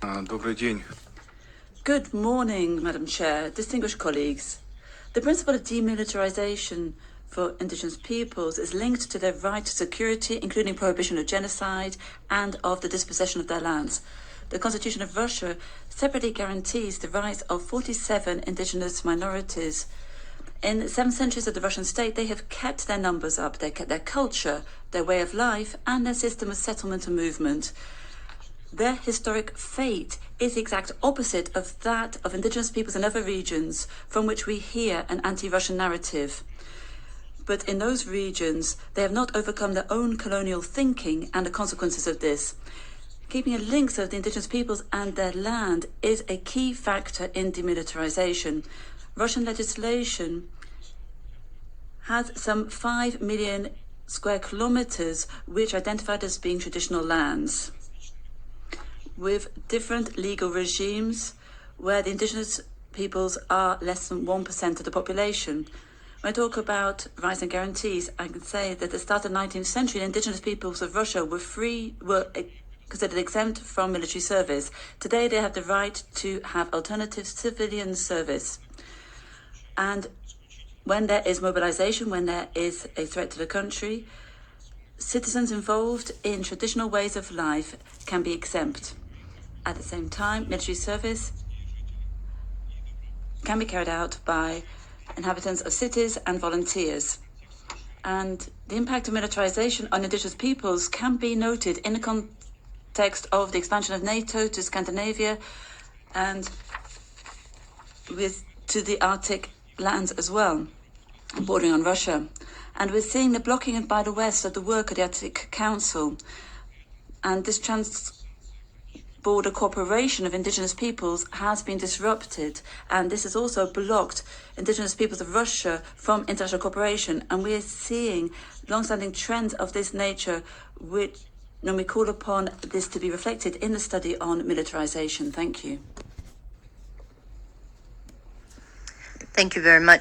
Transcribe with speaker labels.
Speaker 1: Добрый день.
Speaker 2: Good morning, Madam Chair, distinguished colleagues. The principle of demilitarization for indigenous peoples is linked to their right to security, including prohibition of genocide and of the dispossession of their lands. The Constitution of Russia separately guarantees the rights of 47 indigenous minorities. In 7 centuries of the Russian state, they have kept their numbers up, they kept their culture, their way of life, and their system of settlement and movement. Their historic fate is the exact opposite of that of indigenous peoples in other regions from which we hear an anti-Russian narrative. But in those regions, they have not overcome their own colonial thinking and the consequences of this. Keeping a link of the indigenous peoples and their land is a key factor in demilitarization. Russian legislation has some 5 million square kilometers which are identified as being traditional lands, with different legal regimes where the indigenous peoples are less than 1% of the population. When I talk about rights and guarantees, I can say that at the start of the 19th century, the indigenous peoples of Russia were considered exempt from military service. Today, they have the right to have alternative civilian service. And when there is mobilization, when there is a threat to the country, citizens involved in traditional ways of life can be exempt. At the same time, military service can be carried out by inhabitants of cities and volunteers. And the impact of militarization on indigenous peoples can be noted in the context of the expansion of NATO to Scandinavia and to the Arctic lands as well, bordering on Russia. And we're seeing the blocking by the West of the work of the Arctic Council. And this border cooperation of indigenous peoples has been disrupted, and this has also blocked indigenous peoples of Russia from international cooperation. And we are seeing long-standing trends of this nature, which we call upon this to be reflected in the study on militarization. Thank you.
Speaker 3: Thank you very much.